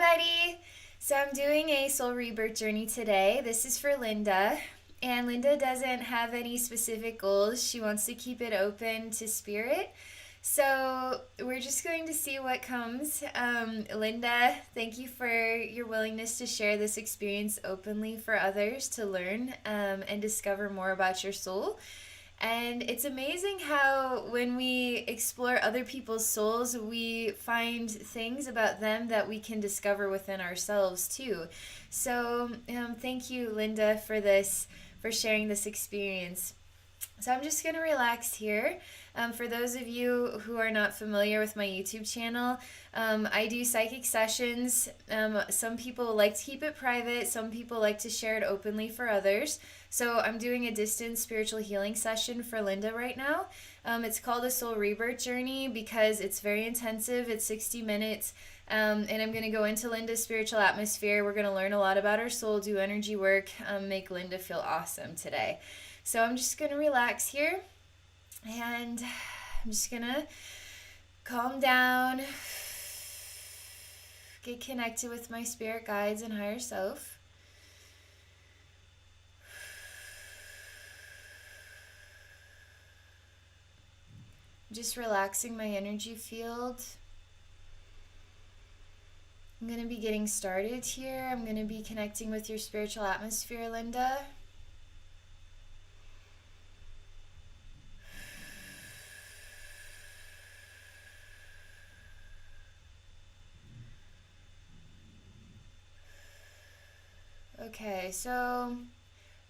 everybody! So I'm doing a soul rebirth journey today. This is for Linda, and Linda doesn't have any specific goals. She wants to keep it open to spirit. So we're just going to see what comes. Linda, thank you for your willingness to share this experience openly for others to learn and discover more about your soul. And it's amazing how when we explore other people's souls, we find things about them that we can discover within ourselves too. So thank you, Linda, for this, for sharing this experience. So I'm just going to relax here. For those of you who are not familiar with my YouTube channel, I do psychic sessions. Some people like to keep it private. Some people like to share it openly for others. So I'm doing a distance spiritual healing session for Linda right now. It's called a soul rebirth journey because it's very intensive. It's 60 minutes. And I'm going to go into Linda's spiritual atmosphere. We're going to learn a lot about her soul, do energy work, make Linda feel awesome today. So I'm just going to relax here, and I'm just going to calm down, get connected with my spirit guides and higher self. Just relaxing my energy field. I'm going to be getting started here. I'm going to be connecting with your spiritual atmosphere, Linda. Okay, so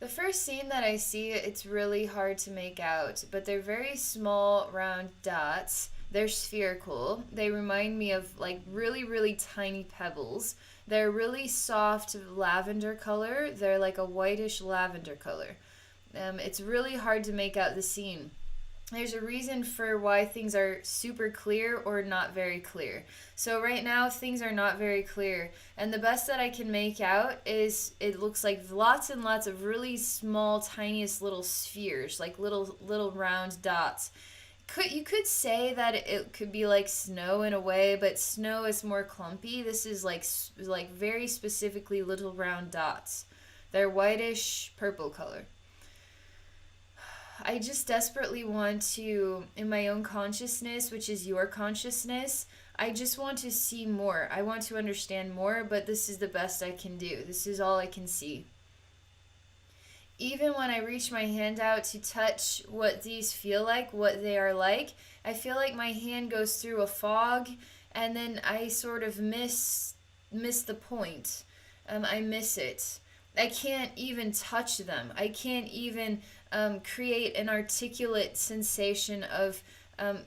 the first scene that I see, it's really hard to make out, but they're very small round dots. They're spherical. They remind me of like really, really tiny pebbles. They're really soft lavender color. They're like a whitish lavender color. It's really hard to make out the scene. There's a reason for why things are super clear or not very clear. So right now things are not very clear, and the best that I can make out is it looks like lots and lots of really small, tiniest little spheres, like little round dots. You could say that it could be like snow in a way, but snow is more clumpy. This is like very specifically little round dots. They're whitish purple color. I just desperately want to, in my own consciousness, which is your consciousness, I just want to see more. I want to understand more, but this is the best I can do. This is all I can see. Even when I reach my hand out to touch what these feel like, what they are like, I feel like my hand goes through a fog, and then I sort of miss the point. I miss it. I can't even touch them. I can't even create an articulate sensation of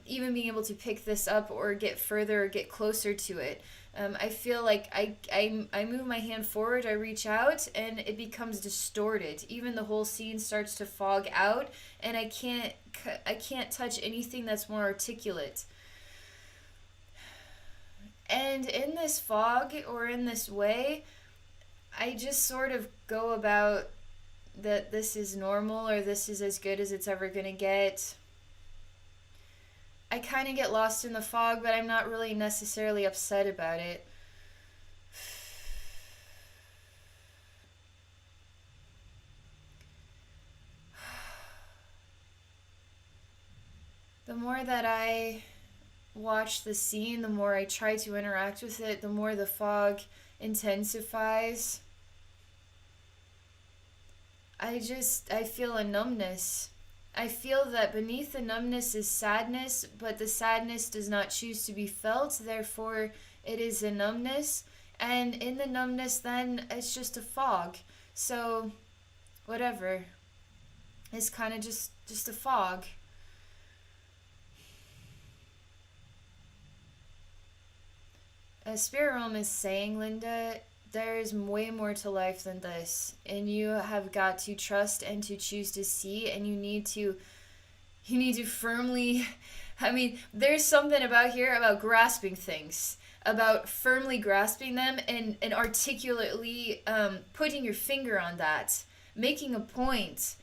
even being able to pick this up or get further or get closer to it. I feel like I move my hand forward, I reach out, and it becomes distorted. Even the whole scene starts to fog out, and I can't touch anything that's more articulate. And in this fog or in this way, I just sort of go about that this is normal or this is as good as it's ever going to get. I kind of get lost in the fog, but I'm not really necessarily upset about it. The more that I watch the scene, the more I try to interact with it, the more the fog intensifies. I feel a numbness. I feel that beneath the numbness is sadness, but the sadness does not choose to be felt, therefore it is a numbness. And in the numbness then, it's just a fog. So, whatever. It's kind of just a fog. As Spirit Realm is saying, Linda, there is way more to life than this, and you have got to trust and to choose to see, and you need to firmly, I mean, there's something about here about grasping things, about firmly grasping them and articulately putting your finger on that, making a point,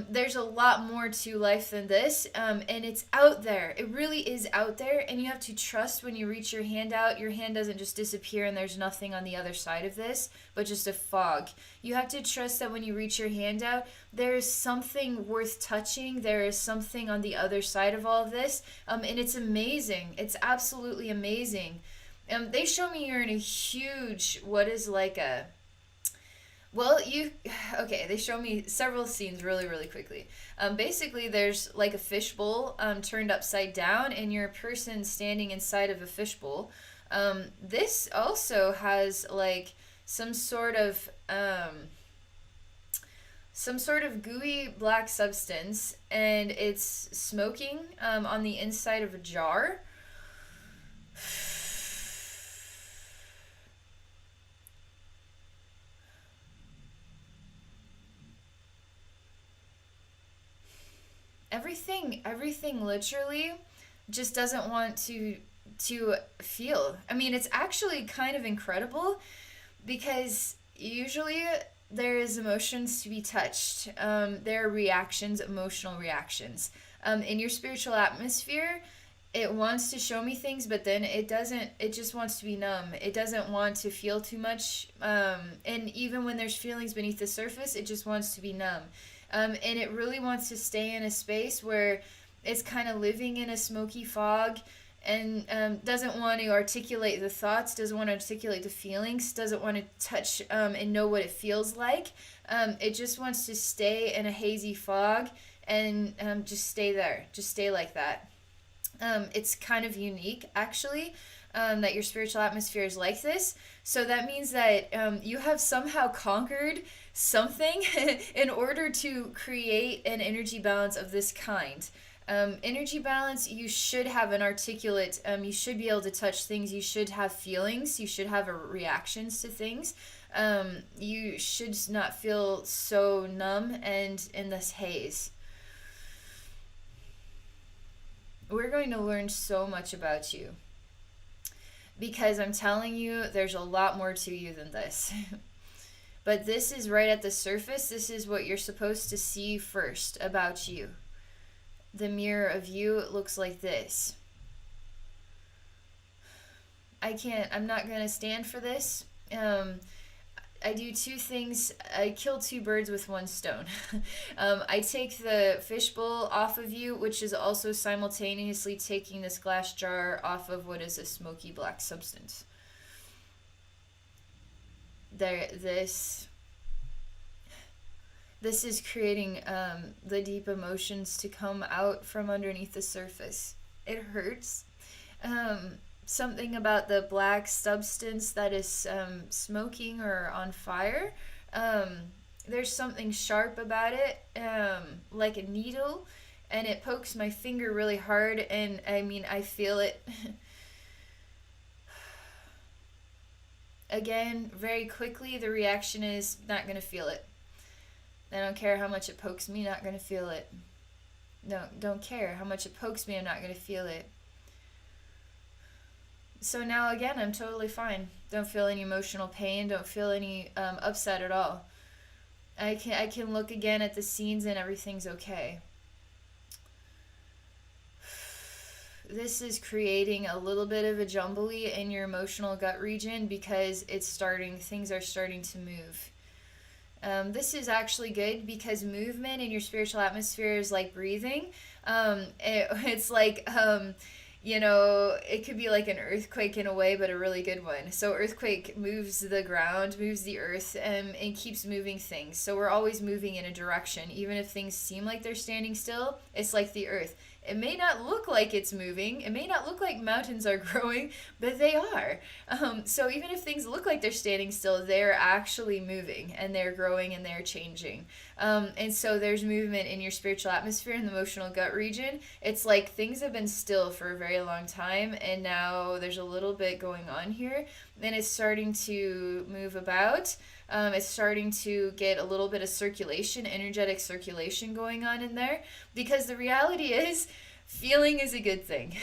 There's a lot more to life than this, and it's out there. It really is out there, and you have to trust when you reach your hand out, your hand doesn't just disappear and there's nothing on the other side of this, but just a fog. You have to trust that when you reach your hand out, there is something worth touching. There is something on the other side of all of this, and it's amazing. It's absolutely amazing. They show me you're in a huge, what is like a, well, okay, they show me several scenes really, really quickly. Basically, there's like a fishbowl turned upside down, and you're a person standing inside of a fishbowl. This also has like some sort of gooey black substance, and it's smoking on the inside of a jar. Everything literally just doesn't want to feel. I mean, it's actually kind of incredible because usually there is emotions to be touched. There are reactions, emotional reactions. In your spiritual atmosphere, it wants to show me things, but then it doesn't. It just wants to be numb. It doesn't want to feel too much. And even when there's feelings beneath the surface, it just wants to be numb. And it really wants to stay in a space where it's kind of living in a smoky fog, and doesn't want to articulate the thoughts, doesn't want to articulate the feelings, doesn't want to touch and know what it feels like. It just wants to stay in a hazy fog and just stay there, just stay like that. It's kind of unique, actually, that your spiritual atmosphere is like this. So that means that you have somehow conquered something in order to create an energy balance of this kind. Energy balance, you should have an articulate, you should be able to touch things, you should have feelings, you should have reactions to things. You should not feel so numb and in this haze. We're going to learn so much about you, because I'm telling you, there's a lot more to you than this. But this is right at the surface. This is what you're supposed to see first about you. The mirror of you looks like this. I'm not going to stand for this. I do two things. I kill two birds with one stone. I take the fishbowl off of you, which is also simultaneously taking this glass jar off of what is a smoky black substance. This is creating the deep emotions to come out from underneath the surface. It hurts. Something about the black substance that is smoking or on fire. There's something sharp about it, like a needle, and it pokes my finger really hard, and I mean, I feel it. Again, very quickly, the reaction is not going to feel it. I don't care how much it pokes me, not going to feel it. No, don't care how much it pokes me, I'm not going to feel it. So now again, I'm totally fine. Don't feel any emotional pain, don't feel any upset at all. I can look again at the scenes and everything's okay. This is creating a little bit of a jumbly in your emotional gut region because things are starting to move. This is actually good because movement in your spiritual atmosphere is like breathing. It's like, it could be like an earthquake in a way, but a really good one. So earthquake moves the ground, moves the earth, and keeps moving things. So we're always moving in a direction. Even if things seem like they're standing still, it's like the earth. It may not look like it's moving. It may not look like mountains are growing, but they are. So even if things look like they're standing still, they're actually moving, and they're growing, and they're changing. And so there's movement in your spiritual atmosphere, in the emotional gut region. It's like things have been still for a very long time, and now there's a little bit going on here. Then it's starting to move about. It's starting to get a little bit of circulation, energetic circulation going on in there, because the reality is feeling is a good thing.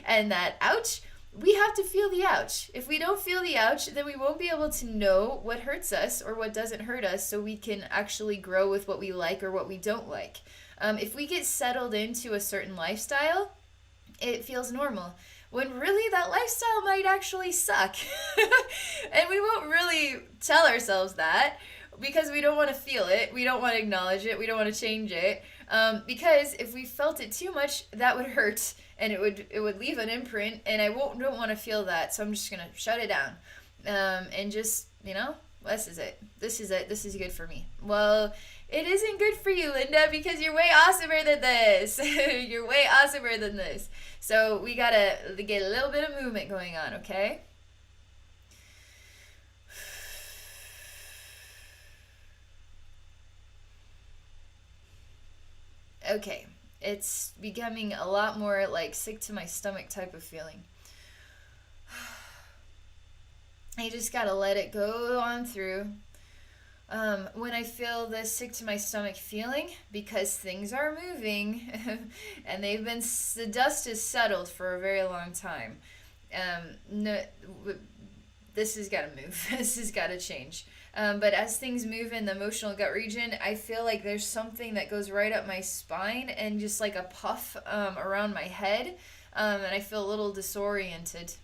And that ouch we have to feel the ouch. If we don't feel the ouch, then we won't be able to know what hurts us or what doesn't hurt us, so we can actually grow with what we like or what we don't like. If we get settled into a certain lifestyle, it feels normal. When really that lifestyle might actually suck. And we won't really tell ourselves that because we don't want to feel it. We don't want to acknowledge it. We don't want to change it. Because if we felt it too much, that would hurt and it would leave an imprint, and I don't want to feel that. So I'm just going to shut it down. And just, this is it. This is it. This is good for me. Well, it isn't good for you, Linda, because you're way awesomer than this. You're way awesomer than this. So we gotta get a little bit of movement going on, okay? Okay, it's becoming a lot more like sick to my stomach type of feeling. I just gotta let it go on through. When I feel this sick to my stomach feeling, because things are moving and the dust is settled for a very long time. No, this has got to move. This has got to change. But as things move in the emotional gut region, I feel like there's something that goes right up my spine and just like a puff around my head, and I feel a little disoriented.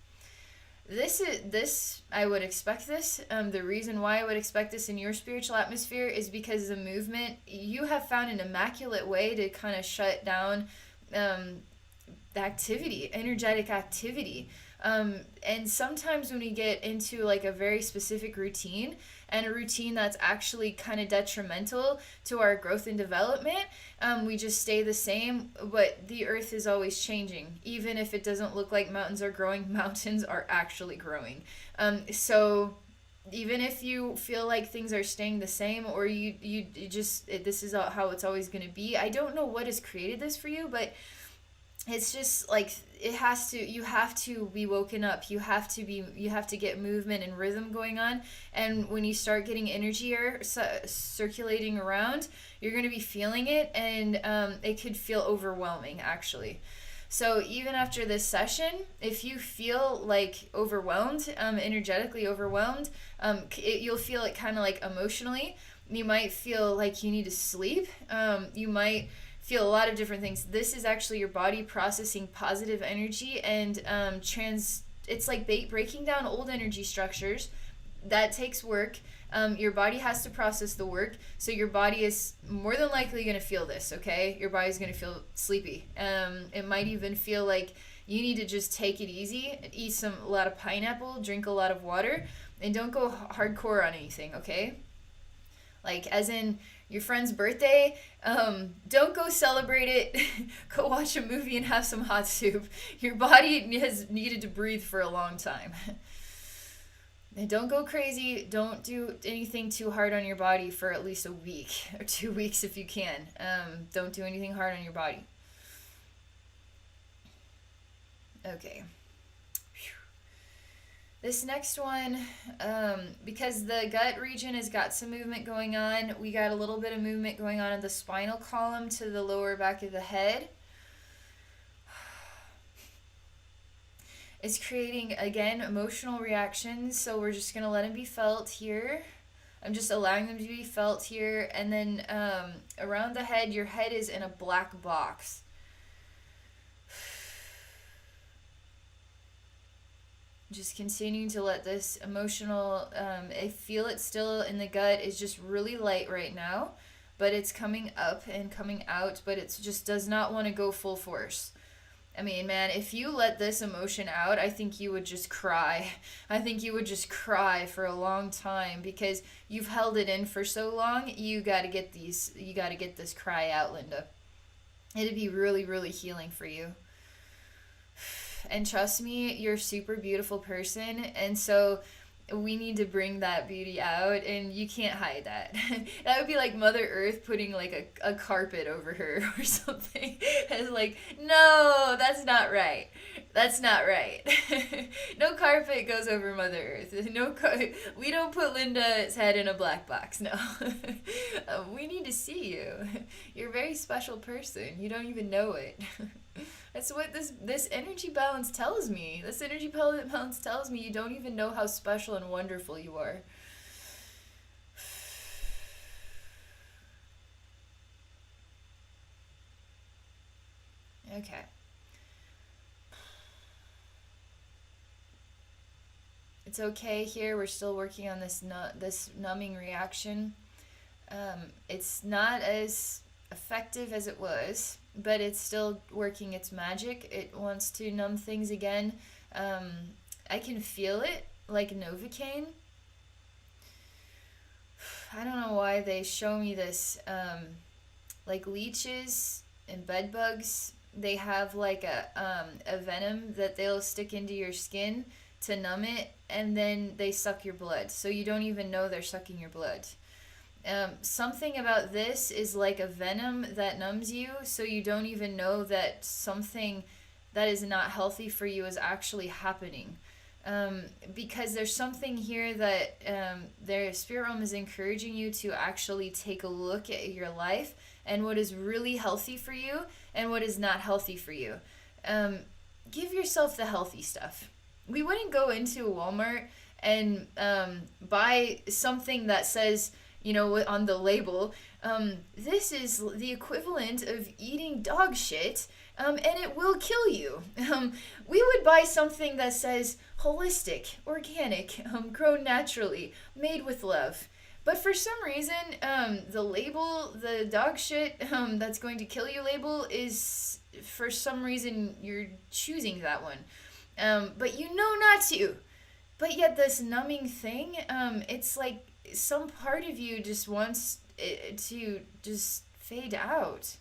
I would expect this. The reason why I would expect this in your spiritual atmosphere is because the movement, you have found an immaculate way to kind of shut down the activity, energetic activity. And sometimes when we get into like a very specific routine, and a routine that's actually kind of detrimental to our growth and development, we just stay the same, but the earth is always changing. Even if it doesn't look like mountains are growing, mountains are actually growing. So even if you feel like things are staying the same, or you just, this is how it's always going to be, I don't know what has created this for you, but it's just like you have to be woken up. You have to get movement and rhythm going on. And when you start getting energy circulating around, you're going to be feeling it, and it could feel overwhelming actually. So even after this session, if you feel like overwhelmed, energetically overwhelmed, you'll feel it kind of like emotionally. You might feel like you need to sleep. You might feel a lot of different things. This is actually your body processing positive energy and it's like breaking down old energy structures. That takes work. Your body has to process the work, so your body is more than likely going to feel this, okay? Your body's going to feel sleepy. It might even feel like you need to just take it easy, eat a lot of pineapple, drink a lot of water, and don't go hardcore on anything, okay? Like, as in your friend's birthday, don't go celebrate it. Go watch a movie and have some hot soup. Your body has needed to breathe for a long time. And don't go crazy. Don't do anything too hard on your body for at least a week or 2 weeks if you can. Don't do anything hard on your body. Okay. This next one, because the gut region has got some movement going on, we got a little bit of movement going on in the spinal column to the lower back of the head. It's creating, again, emotional reactions, so we're just going to let them be felt here. I'm just allowing them to be felt here. And then around the head, your head is in a black box. Just continuing to let this emotional, I feel it still in the gut, is just really light right now, but it's coming up and coming out, but it just does not want to go full force. I mean, man, if you let this emotion out, I think you would just cry. I think you would just cry for a long time because you've held it in for so long. You got to get this cry out, Linda. It'd be really, really healing for you. And trust me, you're a super beautiful person, and so we need to bring that beauty out, and you can't hide that. That would be like Mother Earth putting like a carpet over her or something. It's like, no, that's not right. That's not right. No carpet goes over Mother Earth. We don't put Linda's head in a black box, no. We need to see you. You're a very special person. You don't even know it. That's what this energy balance tells me. This energy balance tells me you don't even know how special and wonderful you are. Okay. It's okay here. We're still working on this numbing reaction. It's not as effective as it was, but it's still working its magic. It wants to numb things again. Um, I can feel it like Novocaine. I don't know why they show me this. Like leeches and bed bugs, they have like a venom that they'll stick into your skin to numb it, and then they suck your blood. So you don't even know they're sucking your blood. Something about this is like a venom that numbs you, so you don't even know that something that is not healthy for you is actually happening. Because there's something here that their spirit realm is encouraging you to actually take a look at your life and what is really healthy for you and what is not healthy for you. Give yourself the healthy stuff. We wouldn't go into a Walmart and buy something that says, on the label, this is the equivalent of eating dog shit, and it will kill you. We would buy something that says holistic, organic, grown naturally, made with love. But for some reason, the label, the dog shit that's going to kill you label is, for some reason, you're choosing that one. But you know not to. But yet this numbing thing, it's like some part of you just wants it to just fade out.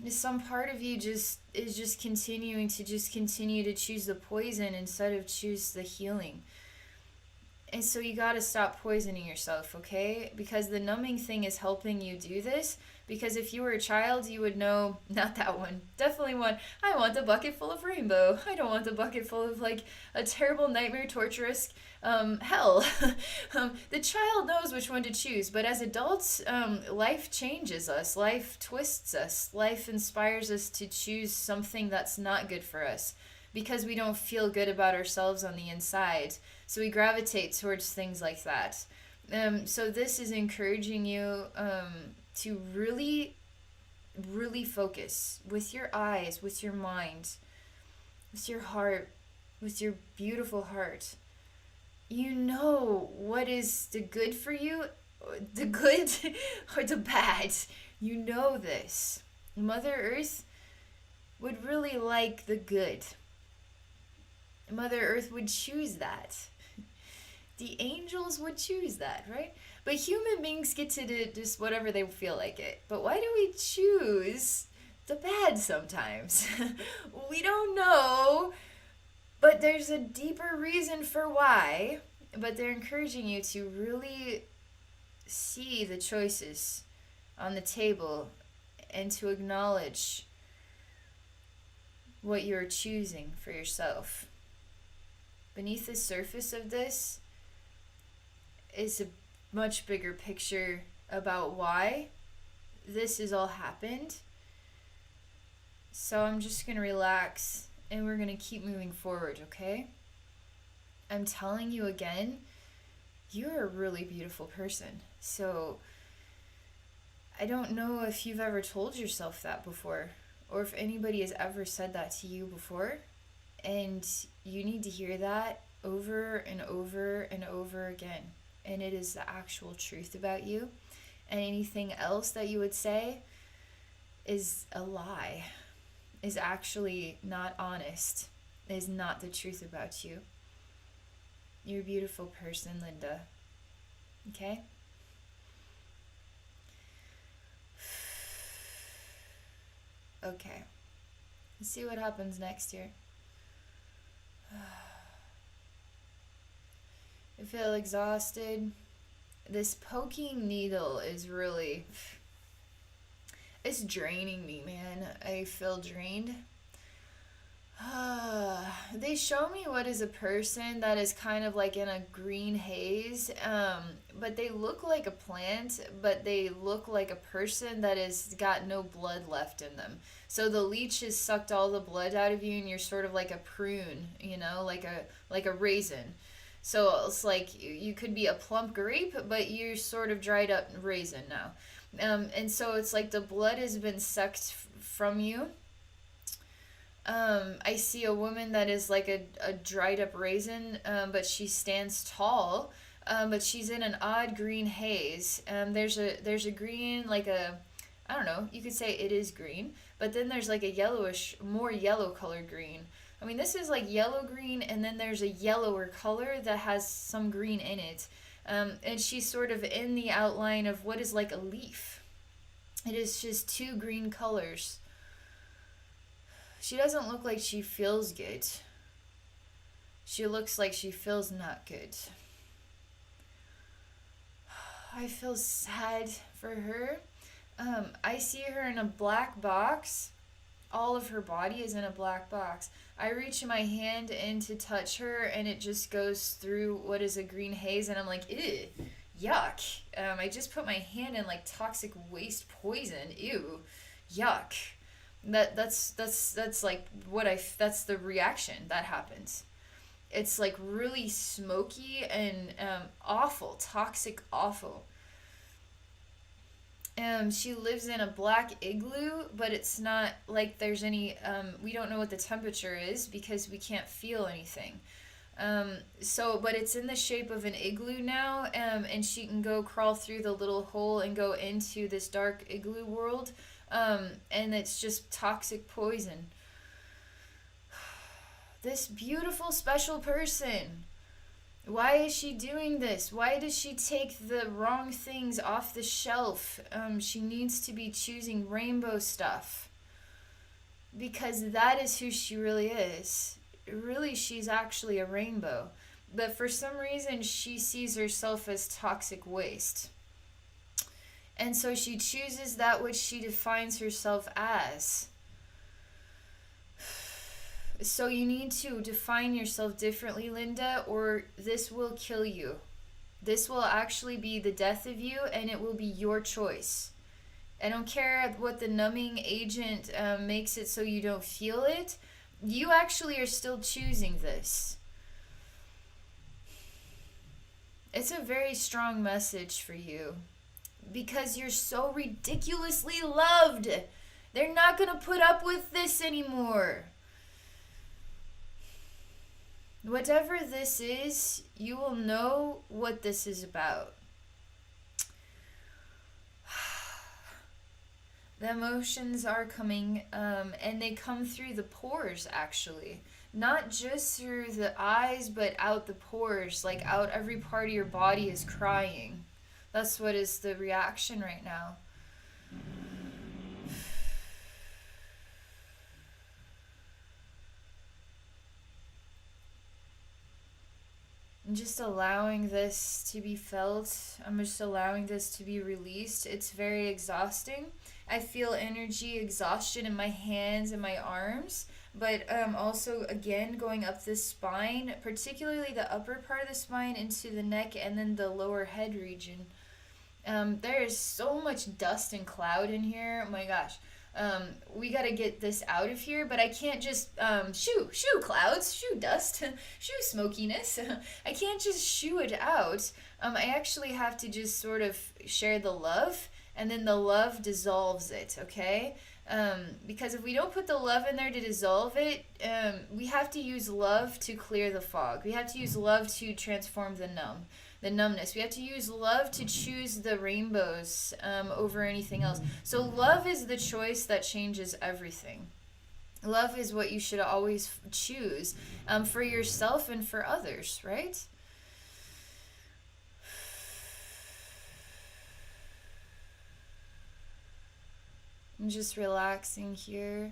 Some part of you is just continuing to continue to choose the poison instead of choose the healing. And so you got to stop poisoning yourself, okay? Because the numbing thing is helping you do this. Because if you were a child, you would know, not that one, definitely one, I want a bucket full of rainbow. I don't want a bucket full of like a terrible nightmare, torturous hell. The child knows which one to choose, but as adults, life changes us, life twists us, life inspires us to choose something that's not good for us because we don't feel good about ourselves on the inside. So we gravitate towards things like that. So this is encouraging you to really, really focus with your eyes, with your mind, with your heart, with your beautiful heart. You know what is the good for you, the good or the bad. You know this. Mother Earth would really like the good. Mother Earth would choose that. The angels would choose that, right? But human beings get to do just whatever they feel like it. But why do we choose the bad sometimes? We don't know. But there's a deeper reason for why. But they're encouraging you to really see the choices on the table and to acknowledge what you're choosing for yourself. Beneath the surface of this is a much bigger picture about why this has all happened. So I'm just going to relax and we're going to keep moving forward, okay? I'm telling you again, you're a really beautiful person. So I don't know if you've ever told yourself that before or if anybody has ever said that to you before. And you need to hear that over and over and over again. And it is the actual truth about you. And anything else that you would say is a lie, is actually not honest, is not the truth about you. You're a beautiful person, Linda. Okay? Okay. Let's see what happens next here. I feel exhausted. This poking needle is really... It's draining me, man. I feel drained. They show me what is a person that is kind of like in a green haze, but they look like a plant, but they look like a person that has got no blood left in them. So the leech has sucked all the blood out of you, and you're sort of like a prune, like a raisin. So it's like you could be a plump grape, but you're sort of dried up raisin now. And so it's like the blood has been sucked from you. I see a woman that is like a dried up raisin, but she stands tall, but she's in an odd green haze. There's a green, like a, I don't know, you could say it is green, but then there's like a yellowish, more yellow colored green. I mean, this is like yellow green, and then there's a yellower color that has some green in it. And she's sort of in the outline of what is like a leaf. It is just two green colors. She doesn't look like she feels good. She looks like she feels not good. I feel sad for her. I see her in a black box. All of her body is in a black box. I reach my hand in to touch her, and it just goes through what is a green haze, and I'm like, ew, yuck. I just put my hand in like toxic waste poison. Ew, yuck. That's like that's the reaction that happens. It's like really smoky and awful, toxic, awful. She lives in a black igloo, but it's not like there's any. We don't know what the temperature is because we can't feel anything. But it's in the shape of an igloo now, and she can go crawl through the little hole and go into this dark igloo world, and it's just toxic poison. This beautiful, special person. Why is she doing this? Why does she take the wrong things off the shelf? She needs to be choosing rainbow stuff. Because that is who she really is. Really, she's actually a rainbow. But for some reason, she sees herself as toxic waste. And so she chooses that which she defines herself as. So you need to define yourself differently, Linda, or this will kill you. This will actually be the death of you, and it will be your choice. I don't care what the numbing agent makes it so you don't feel it. You actually are still choosing this. It's a very strong message for you. Because you're so ridiculously loved. They're not going to put up with this anymore. Whatever this is, you will know what this is about. The emotions are coming, and they come through the pores, actually. Not just through the eyes, but out the pores. Like out every part of your body is crying. That's what is the reaction right now. I'm just allowing this to be felt. I'm just allowing this to be released. It's very exhausting. I feel energy exhaustion in my hands and my arms, but also, again, going up the spine, particularly the upper part of the spine into the neck and then the lower head region. There is so much dust and cloud in here. Oh my gosh. We got to get this out of here, but I can't just shoo clouds, shoo dust, shoo smokiness. I can't just shoo it out. I actually have to just sort of share the love, and then the love dissolves it, okay? Because if we don't put the love in there to dissolve it, we have to use love to clear the fog. We have to use love to transform the numbness. We have to use love to choose the rainbows over anything else. So love is the choice that changes everything. Love is what you should always choose for yourself and for others, right? I'm just relaxing here.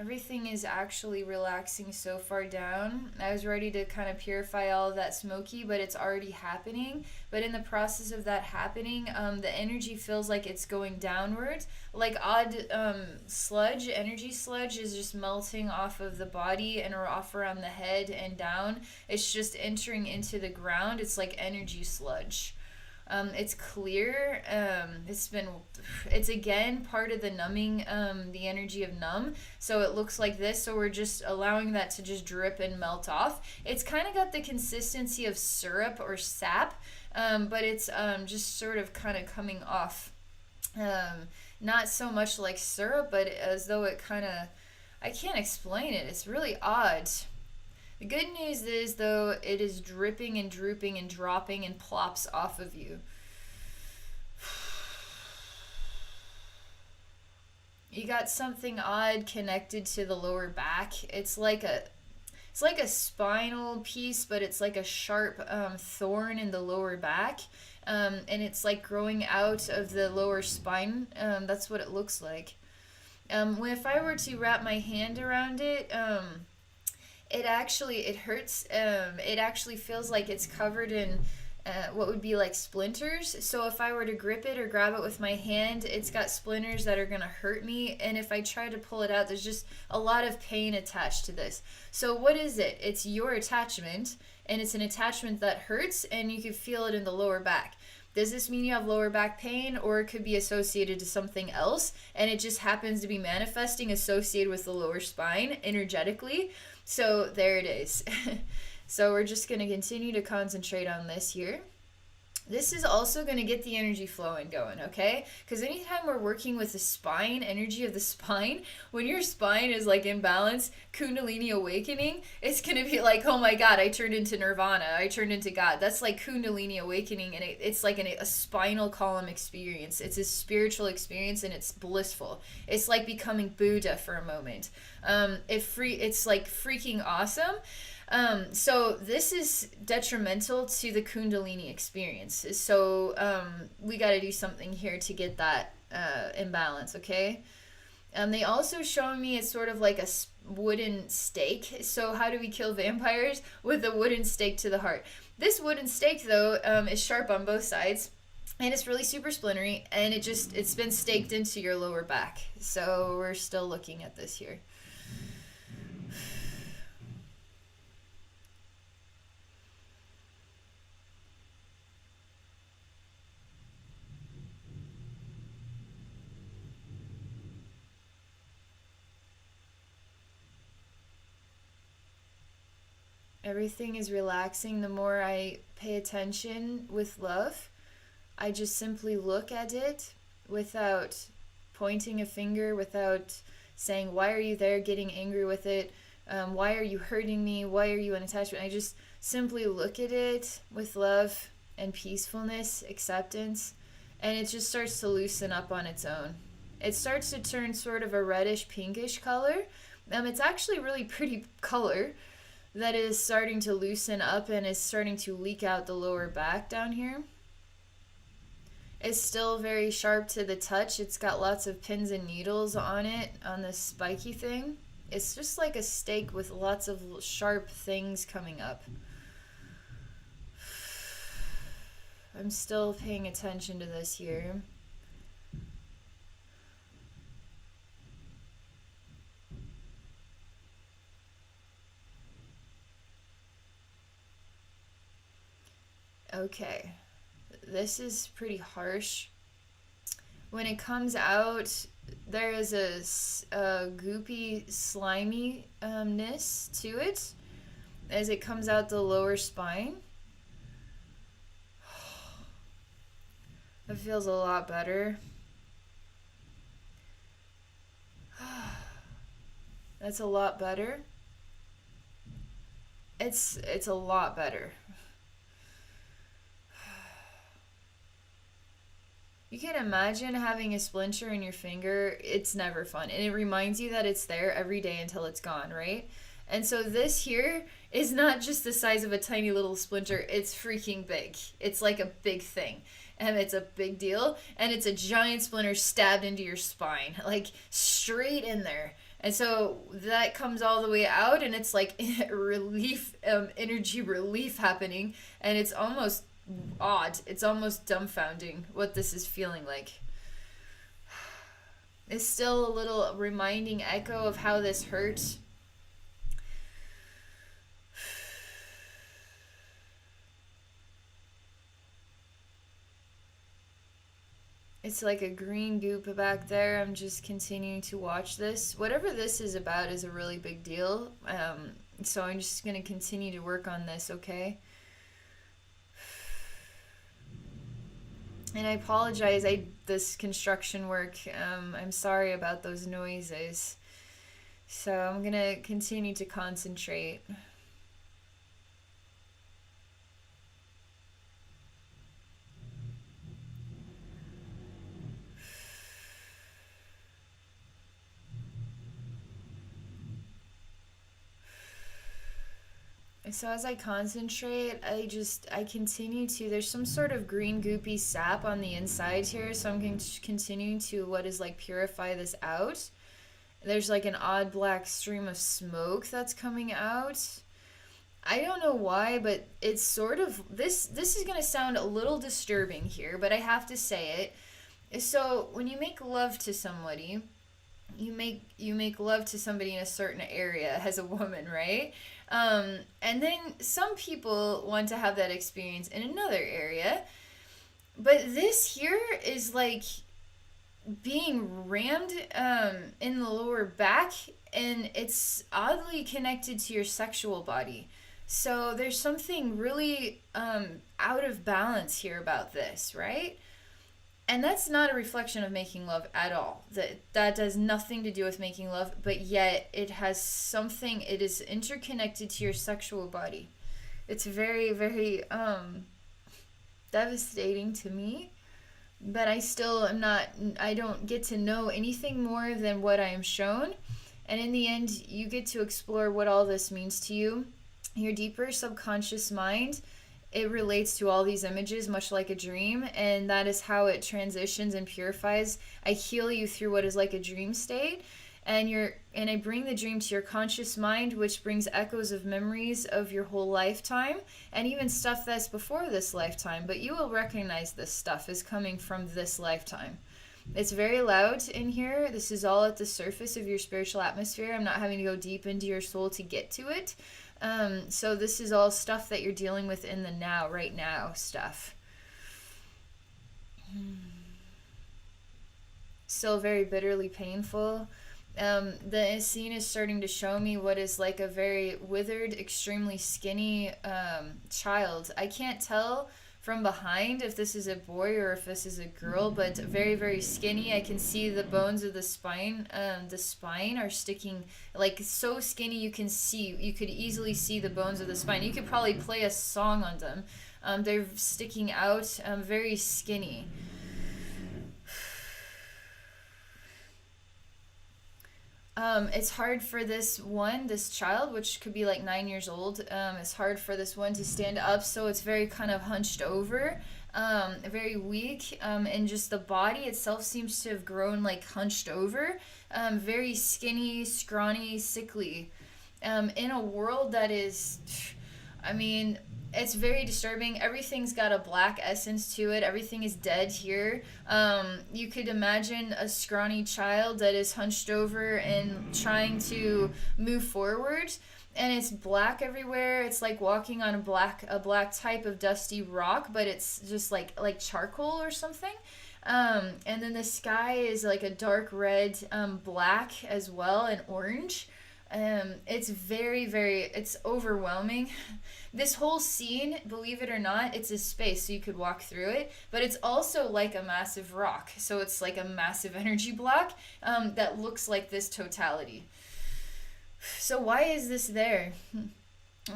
Everything is actually relaxing so far down. I was ready to kind of purify all of that smoky, but it's already happening. But in the process of that happening, the energy feels like it's going downwards. Like odd sludge, energy sludge is just melting off of the body and off around the head and down. It's just entering into the ground. It's like energy sludge. It's clear. It's again part of the numbing, the energy of numb. So it looks like this. So we're just allowing that to just drip and melt off. It's kind of got the consistency of syrup or sap, but it's just sort of kind of coming off. Not so much like syrup, but as though it kind of, I can't explain it. It's really odd. The good news is, though, it is dripping and drooping and dropping and plops off of you. You got something odd connected to the lower back. It's like a spinal piece, but it's like a sharp thorn in the lower back. And it's like growing out of the lower spine. That's what it looks like. If I were to wrap my hand around it, it hurts. It actually feels like it's covered in what would be like splinters. So if I were to grip it or grab it with my hand, it's got splinters that are going to hurt me. And if I try to pull it out, there's just a lot of pain attached to this. So what is it? It's your attachment, and it's an attachment that hurts, and you can feel it in the lower back. Does this mean you have lower back pain, or it could be associated to something else, and it just happens to be manifesting associated with the lower spine energetically? So there it is. So we're just going to continue to concentrate on this here. This is also going to get the energy flowing going, okay? Because anytime we're working with the spine, energy of the spine, when your spine is like in balance, Kundalini awakening, it's going to be like, oh my God, I turned into Nirvana. I turned into God. That's like Kundalini awakening, and it's like a spinal column experience. It's a spiritual experience, and it's blissful. It's like becoming Buddha for a moment. It's like freaking awesome. So this is detrimental to the Kundalini experience. So we got to do something here to get that in balance, okay? They also show me it's sort of like a wooden stake. So how do we kill vampires? With a wooden stake to the heart. This wooden stake, though, is sharp on both sides. And it's really super splintery. And it's been staked into your lower back. So we're still looking at this here. Everything is relaxing the more I pay attention with love. I just simply look at it without pointing a finger, without saying, why are you there, getting angry with it? Why are you hurting me? Why are you in attachment? I just simply look at it with love and peacefulness, acceptance, and it just starts to loosen up on its own. It starts to turn sort of a reddish pinkish color. It's actually really pretty color that is starting to loosen up and is starting to leak out the lower back down here. It's still very sharp to the touch. It's got lots of pins and needles on it, on this spiky thing. It's just like a stake with lots of sharp things coming up. I'm still paying attention to this here. Okay, this is pretty harsh. When it comes out, there is a goopy sliminess to it as it comes out the lower spine. It feels a lot better. That's a lot better. It's a lot better. You can imagine having a splinter in your finger. It's never fun. And it reminds you that it's there every day until it's gone, right? And so this here is not just the size of a tiny little splinter. It's freaking big. It's like a big thing. And it's a big deal. And it's a giant splinter stabbed into your spine. Like straight in there. And so that comes all the way out, and it's like relief, energy relief happening. And it's almost odd. It's almost dumbfounding what this is feeling like. It's still a little reminding echo of how this hurt. It's like a green goop back there. I'm just continuing to watch this. Whatever this is about is a really big deal. So I'm just going to continue to work on this, okay? And I apologize. This construction work. I'm sorry about those noises. So I'm going to continue to concentrate. So as I concentrate, I continue to, there's some sort of green goopy sap on the inside here, so I'm continuing to what is like purify this out. There's like an odd black stream of smoke that's coming out. I don't know why, but it's sort of, this is going to sound a little disturbing here, but I have to say it. So when you make love to somebody, you make love to somebody in a certain area as a woman, right? And then some people want to have that experience in another area. But this here is like being rammed in the lower back, and it's oddly connected to your sexual body. So there's something really out of balance here about this, right? And that's not a reflection of making love at all. That does nothing to do with making love, but yet it has something, it is interconnected to your sexual body. It's very, very devastating to me, but I still am not, I don't get to know anything more than what I am shown. And in the end, you get to explore what all this means to you. Your deeper subconscious mind, it relates to all these images much like a dream, and that is how it transitions and purifies. I heal you through what is like a dream state, and I bring the dream to your conscious mind, which brings echoes of memories of your whole lifetime and even stuff that's before this lifetime, but you will recognize this stuff is coming from this lifetime. It's very loud in here. This is all at the surface of your spiritual atmosphere. I'm not having to go deep into your soul to get to it. So this is all stuff that you're dealing with in the now, right now stuff. Still very bitterly painful. The scene is starting to show me what is like a very withered, extremely skinny child. I can't tell from behind if this is a boy or if this is a girl, but very, very skinny. I can see the bones of the spine. The spine are sticking like so skinny you could easily see the bones of the spine. You could probably play a song on them. They're sticking out, very skinny. It's hard for this child, which could be like 9 years old. It's hard for this one to stand up, so it's very kind of hunched over, very weak, and just the body itself seems to have grown like hunched over, very skinny, scrawny, sickly, in a world that is, I mean, it's very disturbing. Everything's got a black essence to it. Everything is dead here. You could imagine a scrawny child that is hunched over and trying to move forward, and it's black everywhere. It's like walking on a black type of dusty rock, but it's just like charcoal or something. And then the sky is like a dark red, black as well, and orange. It's very, very, it's overwhelming. This whole scene, believe it or not, it's a space, so you could walk through it, but it's also like a massive rock. So it's like a massive energy block that looks like this totality. So why is this there?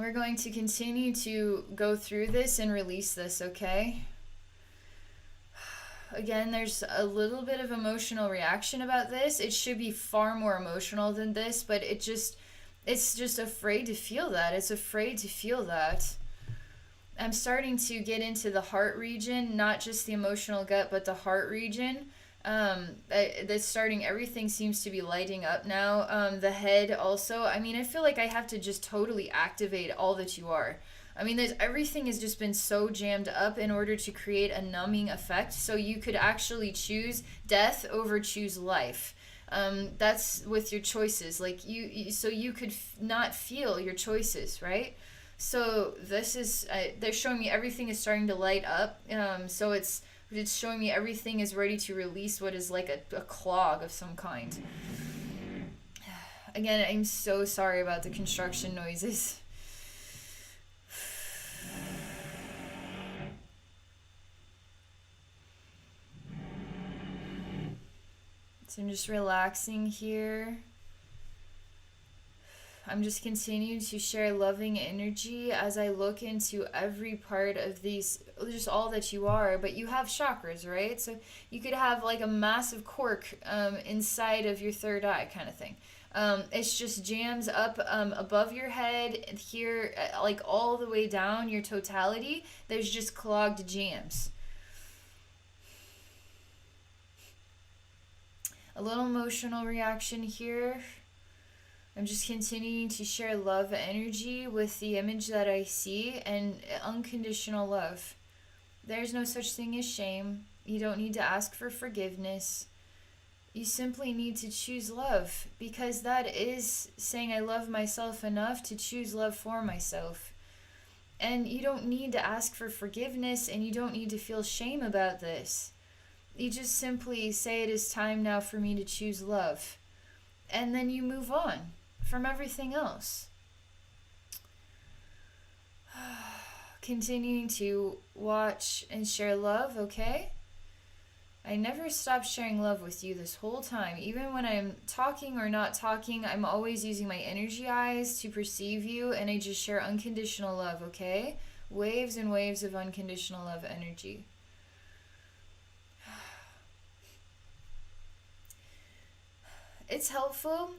We're going to continue to go through this and release this, okay? Again, there's a little bit of emotional reaction about this. It should be far more emotional than this, but it's just afraid to feel that. It's afraid to feel that. I'm starting to get into the heart region, not just the emotional gut, but the heart region. That's starting, everything seems to be lighting up now. The head also, I mean, I feel like I have to just totally activate all that you are. I mean, there's everything has just been so jammed up in order to create a numbing effect. So you could actually choose death over choose life. That's with your choices. Like so you could not feel your choices, right? So this is they're showing me everything is starting to light up. So it's showing me everything is ready to release what is like a clog of some kind. Again, I'm so sorry about the construction noises. So I'm just relaxing here. I'm just continuing to share loving energy as I look into every part of these, just all that you are. But you have chakras, right? So you could have like a massive cork inside of your third eye, kind of thing. It's just jams up above your head here, like all the way down your totality. There's just clogged jams. A little emotional reaction here. I'm just continuing to share love energy with the image that I see and unconditional love. There's no such thing as shame. You don't need to ask for forgiveness. You simply need to choose love, because that is saying I love myself enough to choose love for myself. And you don't need to ask for forgiveness, and you don't need to feel shame about this. You just simply say it is time now for me to choose love. And then you move on from everything else. Continuing to watch and share love, okay? I never stop sharing love with you this whole time. Even when I'm talking or not talking, I'm always using my energy eyes to perceive you, and I just share unconditional love, okay? Waves and waves of unconditional love energy. It's helpful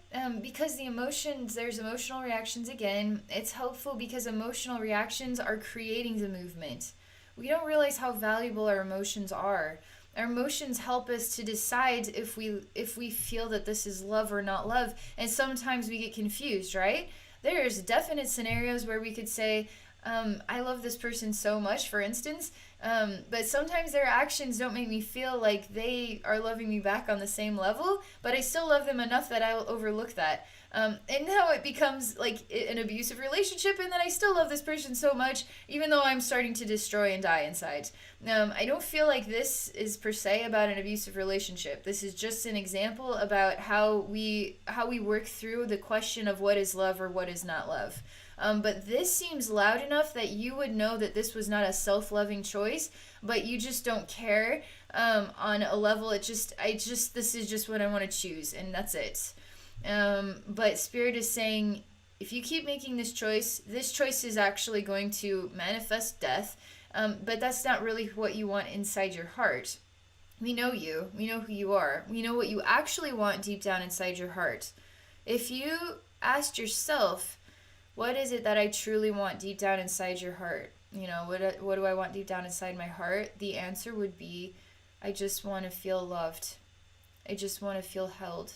because the emotions, there's emotional reactions again. It's helpful because emotional reactions are creating the movement. We don't realize how valuable our emotions are. Our emotions help us to decide if we feel that this is love or not love. And sometimes we get confused, right? There's definite scenarios where we could say, I love this person so much, for instance, but sometimes their actions don't make me feel like they are loving me back on the same level, but I still love them enough that I'll overlook that. And now it becomes like an abusive relationship, and then I still love this person so much, even though I'm starting to destroy and die inside. I don't feel like this is per se about an abusive relationship. This is just an example about how we work through the question of what is love or what is not love. But this seems loud enough that you would know that this was not a self-loving choice, but you just don't care on a level. This is just what I want to choose, and that's it. But Spirit is saying, if you keep making this choice is actually going to manifest death, but that's not really what you want inside your heart. We know you. We know who you are. We know what you actually want deep down inside your heart. If you asked yourself, what is it that I truly want deep down inside your heart? You know, what do I want deep down inside my heart? The answer would be, I just want to feel loved. I just want to feel held.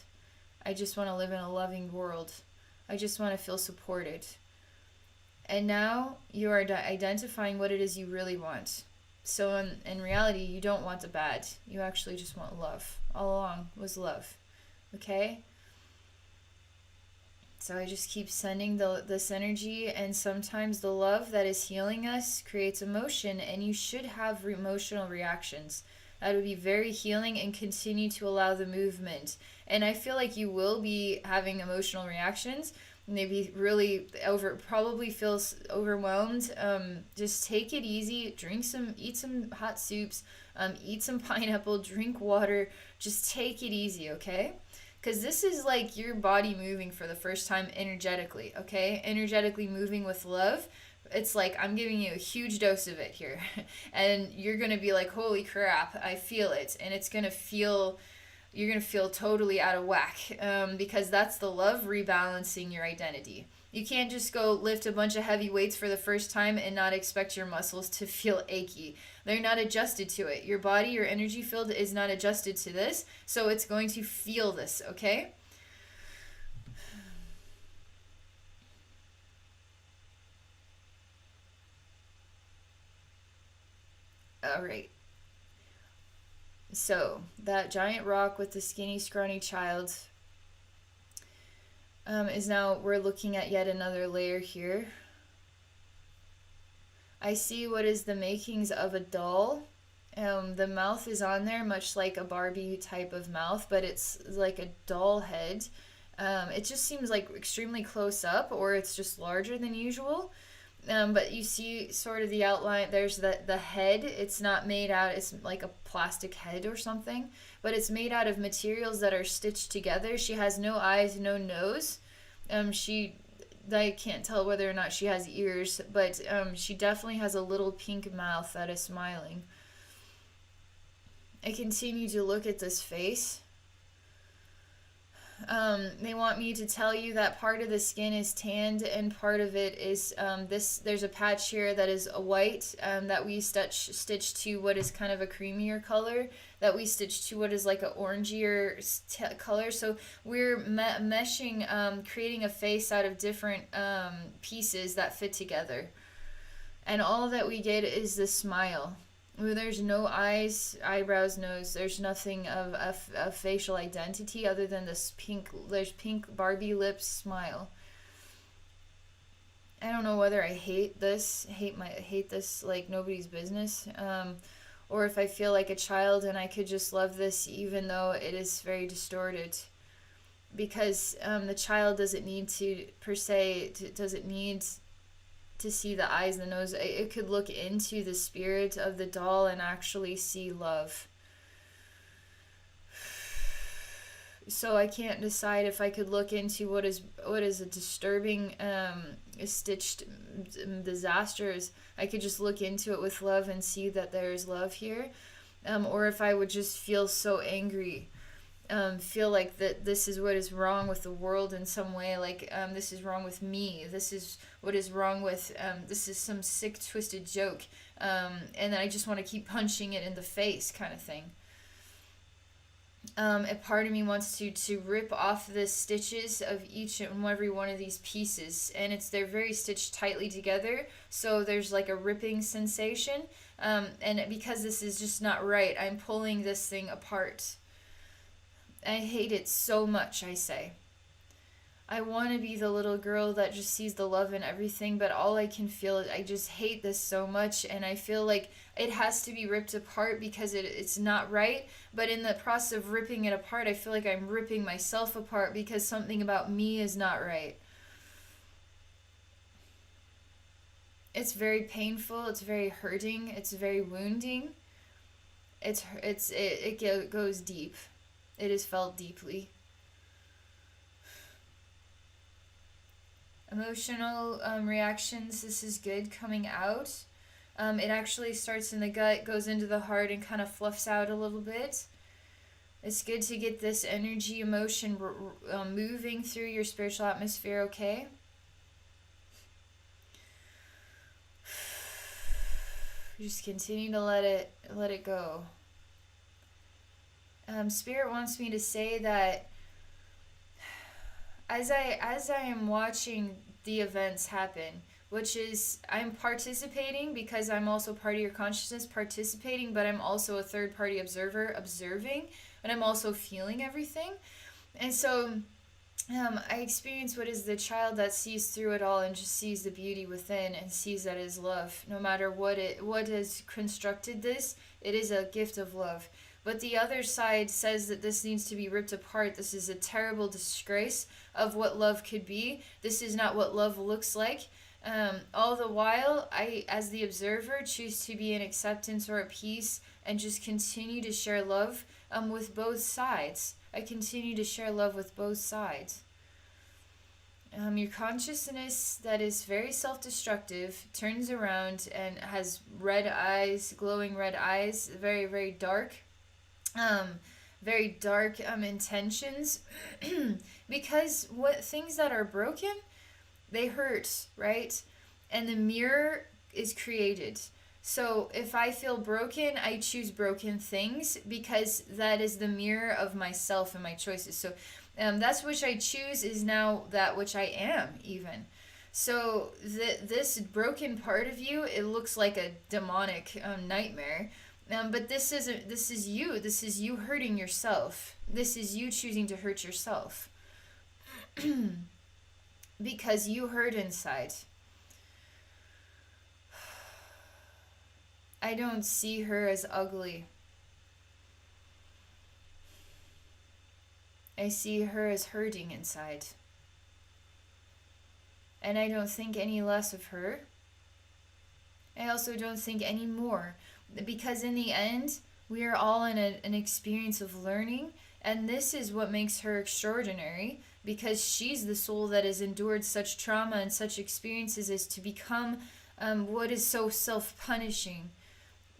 I just want to live in a loving world. I just want to feel supported. And now you are identifying what it is you really want. So in reality, you don't want the bad. You actually just want love. All along was love. Okay? So I just keep sending this energy, and sometimes the love that is healing us creates emotion, and you should have emotional reactions. That would be very healing and continue to allow the movement. And I feel like you will be having emotional reactions, maybe really probably feels overwhelmed. Just take it easy, eat some hot soups, eat some pineapple, drink water, just take it easy, okay? Because this is like your body moving for the first time energetically, okay? Energetically moving with love. It's like I'm giving you a huge dose of it here. And you're going to be like, holy crap, I feel it. And you're going to feel totally out of whack, because that's the love rebalancing your identity. You can't just go lift a bunch of heavy weights for the first time and not expect your muscles to feel achy. They're not adjusted to it. Your body, your energy field is not adjusted to this, so it's going to feel this, okay? All right. So, that giant rock with the skinny, scrawny child is now, we're looking at yet another layer here. I see what is the makings of a doll. The mouth is on there, much like a Barbie type of mouth, but it's like a doll head. It just seems like extremely close up, or it's just larger than usual. But you see sort of the outline. There's the head. It's not made out, it's like a plastic head or something, but it's made out of materials that are stitched together. She has no eyes, no nose. She I can't tell whether or not she has ears, but she definitely has a little pink mouth that is smiling. I continue to look at this face. They want me to tell you that part of the skin is tanned and part of it is this. There's a patch here that is a white that we stitched to what is kind of a creamier color, that we stitched to what is like an orangier color. So we're meshing, creating a face out of different pieces that fit together. And all that we get is the smile. There's no eyes, eyebrows, nose. There's nothing of a facial identity other than this pink. There's pink Barbie lips smile. I don't know whether I hate this, hate this like nobody's business, or if I feel like a child and I could just love this even though it is very distorted, because the child doesn't need to per se doesn't need to see the eyes and the nose. It could look into the spirit of the doll and actually see love. So I can't decide if I could look into what is a disturbing stitched disasters. I could just look into it with love and see that there is love here, or if I would just feel so angry, feel like that this is what is wrong with the world in some way, like this is wrong with me, this is what is wrong with this is some sick twisted joke, and I just want to keep punching it in the face kind of thing. A part of me wants to rip off the stitches of each and every one of these pieces, and they're very stitched tightly together, so there's like a ripping sensation, and because this is just not right, I'm pulling this thing apart. I hate it so much, I say. I want to be the little girl that just sees the love in everything, but all I can feel is I just hate this so much, and I feel like it has to be ripped apart because it's not right, but in the process of ripping it apart, I feel like I'm ripping myself apart because something about me is not right. It's very painful, it's very hurting, it's very wounding. It goes deep. It is felt deeply. Emotional reactions, this is good coming out. It actually starts in the gut, goes into the heart, and kind of fluffs out a little bit. It's good to get this energy, emotion moving through your spiritual atmosphere, okay? Just continue to let it go. Spirit wants me to say that as I am watching the events happen, which is I'm participating because I'm also part of your consciousness participating, but I'm also a third party observer observing, and I'm also feeling everything. And so I experience what is the child that sees through it all and just sees the beauty within and sees that it is love. No matter what has constructed this, it is a gift of love. But the other side says that this needs to be ripped apart. This is a terrible disgrace of what love could be. This is not what love looks like. All the while, I, as the observer, choose to be in acceptance or at peace and just continue to share love with both sides. I continue to share love with both sides. Your consciousness that is very self-destructive turns around and has red eyes, glowing red eyes, very, very dark. Very dark intentions because what things that are broken, They hurt, right? And the mirror is created. So if I feel broken, I choose broken things because that is the mirror of myself and my choices. So that's which I choose is now that which I am, even. So this broken part of you, it looks like a demonic nightmare. But this isn't. This is you. This is you hurting yourself. This is you choosing to hurt yourself because you hurt inside. I don't see her as ugly. I see her as hurting inside. And I don't think any less of her. I also don't think any more. Because in the end, we are all in an experience of learning. And this is what makes her extraordinary. Because she's the soul that has endured such trauma and such experiences as to become what is so self-punishing.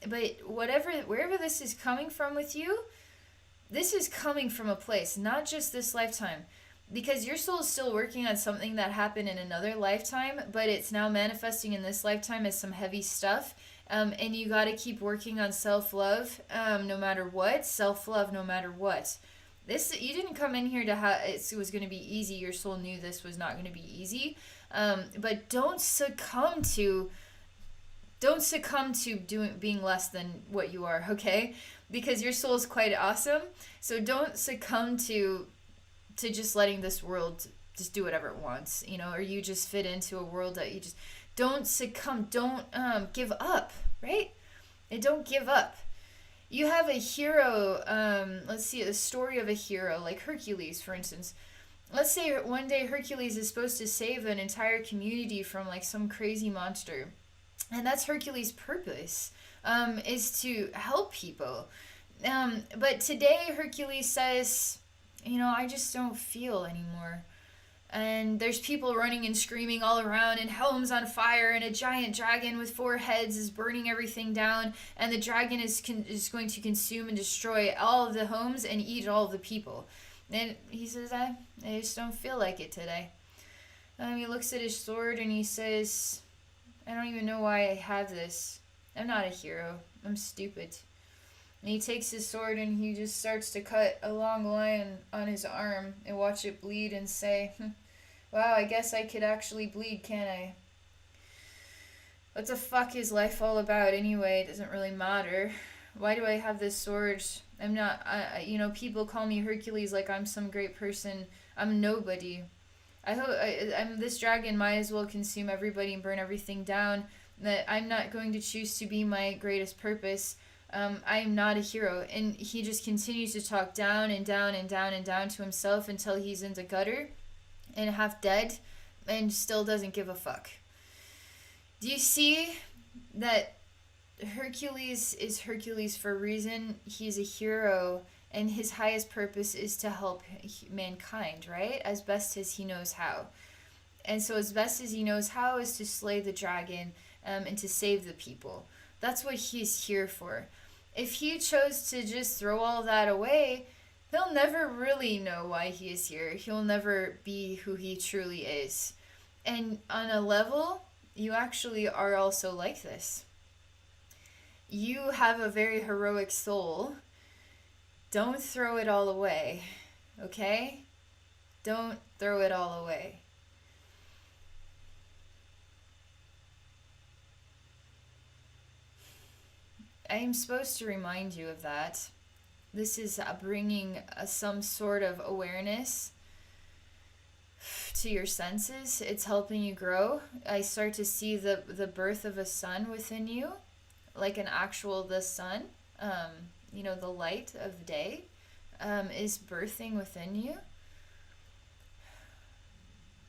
But wherever this is coming from with you, this is coming from a place, not just this lifetime. Because your soul is still working on something that happened in another lifetime, but it's now manifesting in this lifetime as some heavy stuff. And you got to keep working on self-love no matter what. Self-love no matter what. You didn't come in here to it was going to be easy. Your soul knew this was not going to be easy. But don't succumb to being less than what you are, okay? Because your soul is quite awesome. So don't succumb to just letting this world just do whatever it wants, or you just fit into a world that you just don't succumb. Don't give up, right? And don't give up. You have a hero. Let's see, a story of a hero like Hercules, for instance. Let's say one day Hercules is supposed to save an entire community from like some crazy monster. And that's Hercules' purpose, is to help people. But today Hercules says, I just don't feel anymore. And there's people running and screaming all around, and Helm's on fire, and a giant dragon with 4 heads is burning everything down, and the dragon is going to consume and destroy all of the homes and eat all of the people. And he says, I just don't feel like it today. He looks at his sword and he says, I don't even know why I have this. I'm not a hero. I'm stupid. And he takes his sword and he just starts to cut a long line on his arm and watch it bleed and say, wow, I guess I could actually bleed, can't I? What the fuck is life all about anyway? It doesn't really matter. Why do I have this sword? I'm not, people call me Hercules like I'm some great person. I'm nobody. This dragon might as well consume everybody and burn everything down. That I'm not going to choose to be my greatest purpose. I'm not a hero. And he just continues to talk down and down and down and down to himself until he's in the gutter and half dead and still doesn't give a fuck. Do you see that Hercules is Hercules for a reason? He's a hero, and his highest purpose is to help mankind, right? As best as he knows how. And so as best as he knows how is to slay the dragon and to save the people. That's what he's here for. If he chose to just throw all that away, he'll never really know why he is here. He'll never be who he truly is. And on a level, you actually are also like this. You have a very heroic soul. Don't throw it all away, okay? Don't throw it all away. I am supposed to remind you of that. This is bringing some sort of awareness to your senses. It's helping you grow. I start to see the birth of a sun within you, like an actual the sun. The light of day is birthing within you.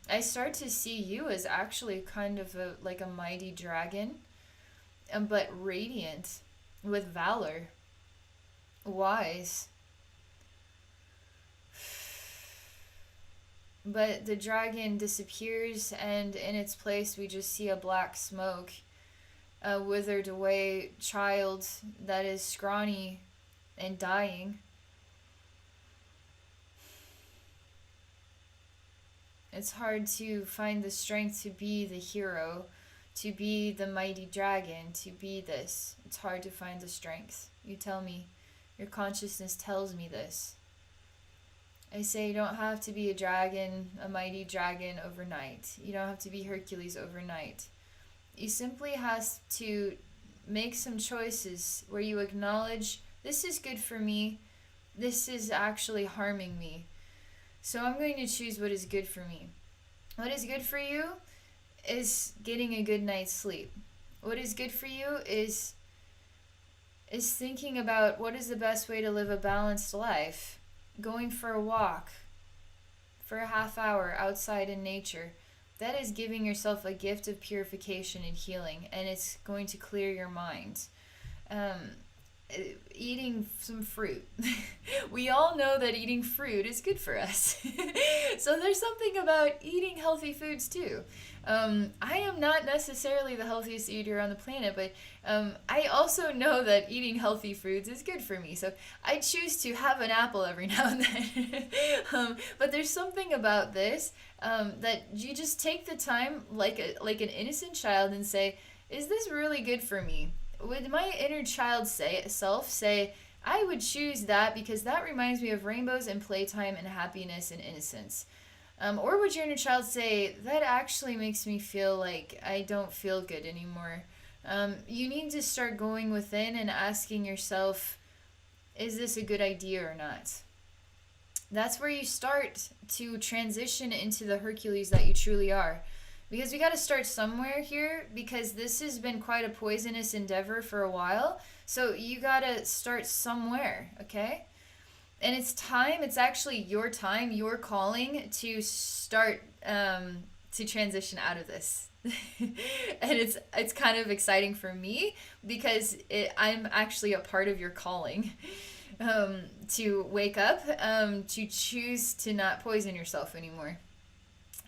I start to see you as actually kind of like a mighty dragon, but radiant, with valor, wise. But the dragon disappears, and in its place we just see a black smoke, a withered away child that is scrawny and dying. It's hard to find the strength to be the hero, to be the mighty dragon, to be this. It's hard to find the strength. You tell me. Your consciousness tells me this. I say you don't have to be a dragon, a mighty dragon overnight. You don't have to be Hercules overnight. You simply have to make some choices where you acknowledge this is good for me, this is actually harming me. So I'm going to choose what is good for me. What is good for you is getting a good night's sleep. What is good for you is thinking about what is the best way to live a balanced life. Going for a walk for a half hour outside in nature. That is giving yourself a gift of purification and healing, and it's going to clear your mind. Eating some fruit. We all know that eating fruit is good for us. So there's something about eating healthy foods too. I am not necessarily the healthiest eater on the planet, but I also know that eating healthy foods is good for me. So I choose to have an apple every now and then. But there's something about this that you just take the time like an innocent child and say, is this really good for me? Would my inner child self say, I would choose that because that reminds me of rainbows and playtime and happiness and innocence? Or would your inner child say, that actually makes me feel like I don't feel good anymore? You need to start going within and asking yourself, is this a good idea or not? That's where you start to transition into the Hercules that you truly are. Because we got to start somewhere here, because this has been quite a poisonous endeavor for a while. So you got to start somewhere, okay? And it's time, it's actually your time, your calling to start to transition out of this. And it's kind of exciting for me because I'm actually a part of your calling. To wake up, to choose to not poison yourself anymore.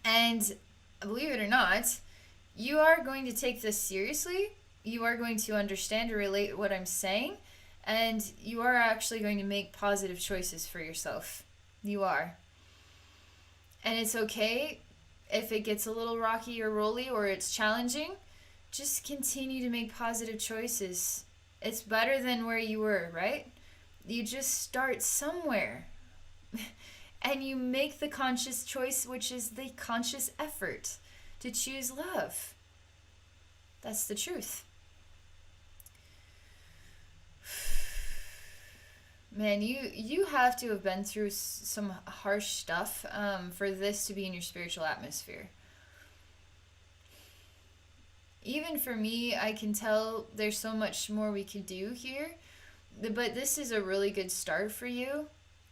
And believe it or not, you are going to take this seriously. You are going to understand or relate what I'm saying. And you are actually going to make positive choices for yourself. You are. And it's okay if it gets a little rocky or rolly or it's challenging. Just continue to make positive choices. It's better than where you were, right? You just start somewhere. And you make the conscious choice, which is the conscious effort to choose love. That's the truth. Man, you have to have been through some harsh stuff for this to be in your spiritual atmosphere. Even for me, I can tell there's so much more we could do here. But this is a really good start for you.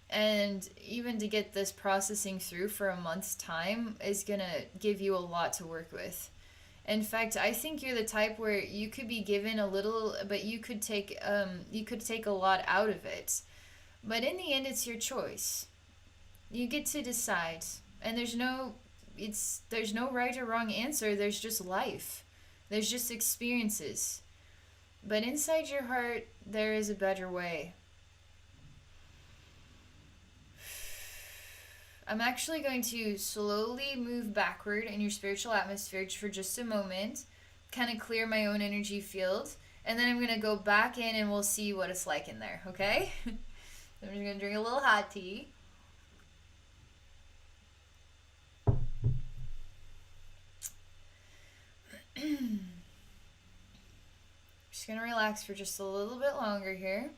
And even to get this processing through for a month's time is going to give you a lot to work with. In fact, I think you're the type where you could be given a little, but you could take a lot out of it. But in the end, it's your choice. You get to decide. And there's no right or wrong answer. There's just life. There's just experiences. But inside your heart, there is a better way. I'm actually going to slowly move backward in your spiritual atmosphere for just a moment, kind of clear my own energy field, and then I'm going to go back in and we'll see what it's like in there, okay? I'm just going to drink a little hot tea. Just going to relax for just a little bit longer here.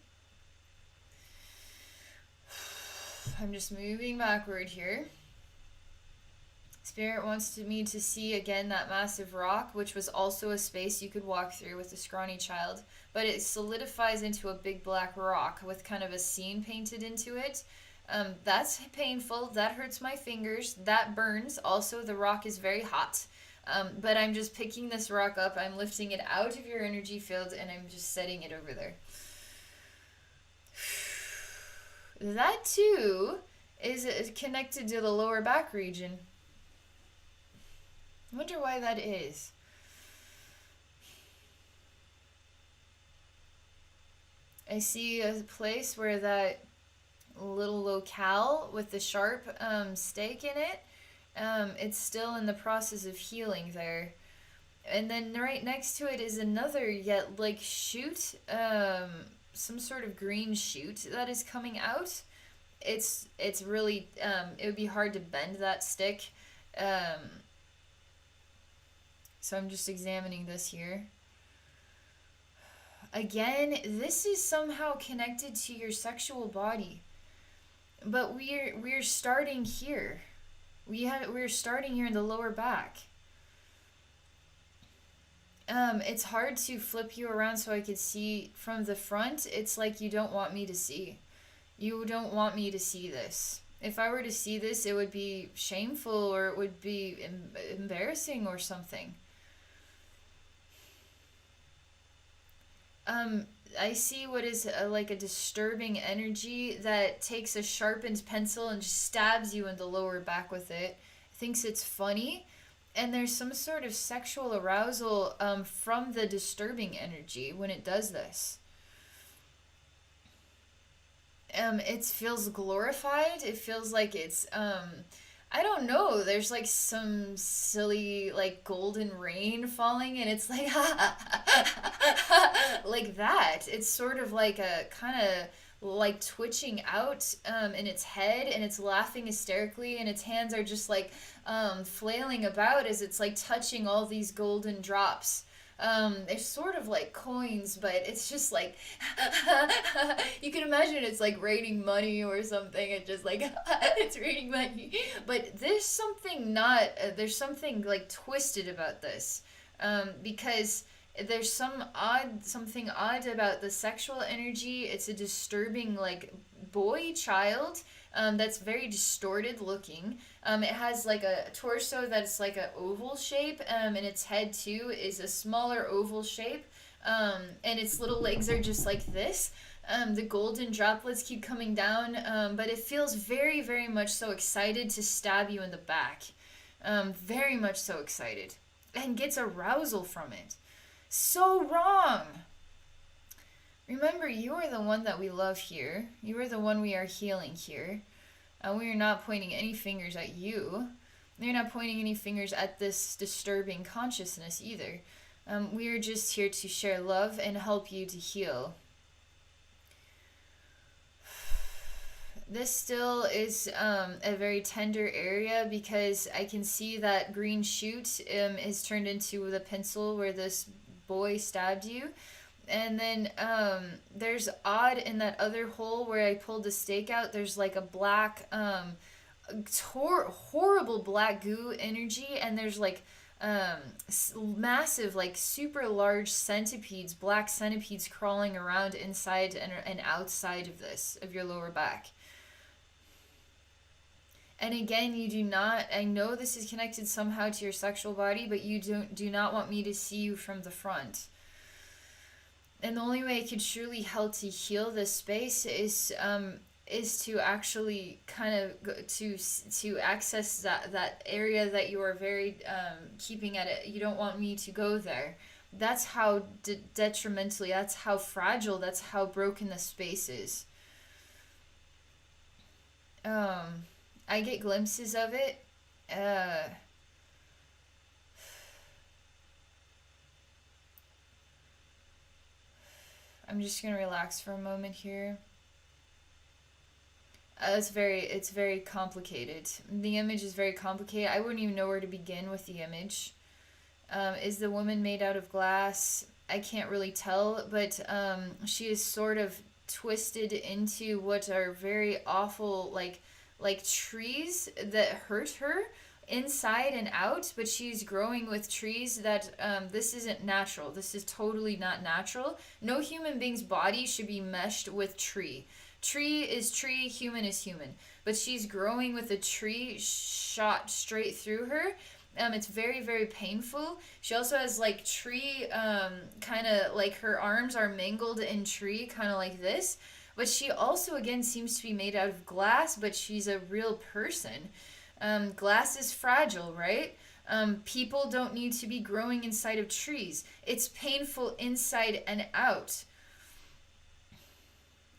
I'm just moving backward here. Spirit wants me to see again that massive rock, which was also a space you could walk through with a scrawny child, but it solidifies into a big black rock with kind of a scene painted into it. That's painful. That hurts my fingers. That burns. Also, the rock is very hot. But I'm just picking this rock up. I'm lifting it out of your energy field, and I'm just setting it over there. That too is connected to the lower back region. I wonder why that is. I see a place where that little locale with the sharp stake in it It's still in the process of healing there. And then right next to it is another yet like shoot, some sort of green shoot that is coming out. It's really it would be hard to bend that stick. Um, so I'm just examining this here. Again, this is somehow connected to your sexual body, but we're starting here. We're starting here in the lower back. It's hard to flip you around so I could see from the front. It's like you don't want me to see. You don't want me to see this. If I were to see this, it would be shameful or it would be embarrassing or something. Um, I see what is like a disturbing energy that takes a sharpened pencil and just stabs you in the lower back with it. Thinks it's funny, and there's some sort of sexual arousal from the disturbing energy when it does this. It feels glorified. It feels like it's I don't know. There's like some silly like golden rain falling, and it's like like that. It's sort of like a kind of like twitching out in its head, and it's laughing hysterically, and its hands are just like flailing about as it's like touching all these golden drops. They're sort of like coins, but it's just like you can imagine it's like raining money or something. It's just like it's raining money, but there's something like twisted about this, because there's something odd about the sexual energy. It's a disturbing like boy child that's very distorted looking. It has like a torso that's like an oval shape, and its head too is a smaller oval shape, and its little legs are just like this. The golden droplets keep coming down, but it feels very, very much so excited to stab you in the back. Very much so excited, and gets arousal from it. So wrong! Remember, you are the one that we love here. You are the one we are healing here. We are not pointing any fingers at you. They're not pointing any fingers at this disturbing consciousness either. We are just here to share love and help you to heal. This still is a very tender area because I can see that green shoot is turned into the pencil where this boy stabbed you. And then there's odd in that other hole where I pulled the stake out. There's like a black, horrible black goo energy, and there's like massive, like super large centipedes, black centipedes crawling around inside and outside of this, of your lower back. And again, you do not, I know this is connected somehow to your sexual body, but you do not want me to see you from the front. And the only way I could truly help to heal this space is to actually kind of to access that area that you are very keeping at it. You don't want me to go there. That's how detrimentally. That's how fragile. That's how broken the space is. I get glimpses of it. I'm just gonna relax for a moment here. It's very complicated. The image is very complicated. I wouldn't even know where to begin with the image. Is the woman made out of glass? I can't really tell, but she is sort of twisted into what are very awful, like trees that hurt her inside and out, but she's growing with trees that this isn't natural. This is totally not natural. No human being's body should be meshed with tree. Tree is tree, human is human. But she's growing with a tree shot straight through her. It's very, very painful. She also has like tree, kind of like her arms are mangled in tree, kind of like this. But she also, again, seems to be made out of glass, but she's a real person. Glass is fragile, right? People don't need to be growing inside of trees. It's painful inside and out.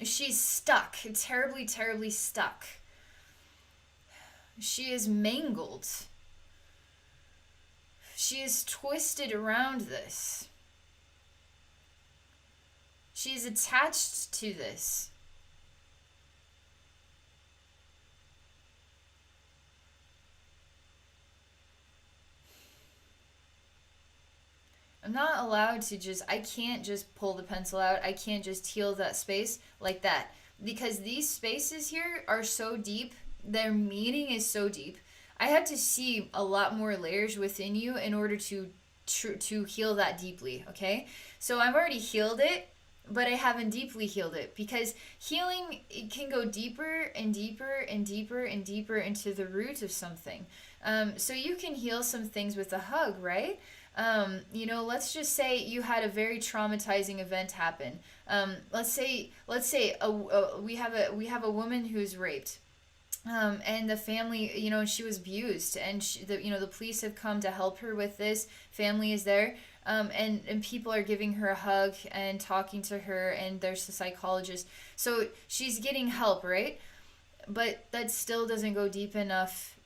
She's stuck, terribly, terribly stuck. She is mangled. She is twisted around this. She is attached to this. I'm not allowed to I can't just pull the pencil out. I can't just heal that space like that. Because these spaces here are so deep, their meaning is so deep. I have to see a lot more layers within you in order to heal that deeply, okay? So I've already healed it, but I haven't deeply healed it because healing, it can go deeper and deeper and deeper and deeper into the root of something. So you can heal some things with a hug, right? Let's just say you had a very traumatizing event happen. Let's say we have a woman who's raped. And the family, she was abused, and the police have come to help her with this. Family is there, and people are giving her a hug and talking to her, and there's a psychologist. So she's getting help, right? But that still doesn't go deep enough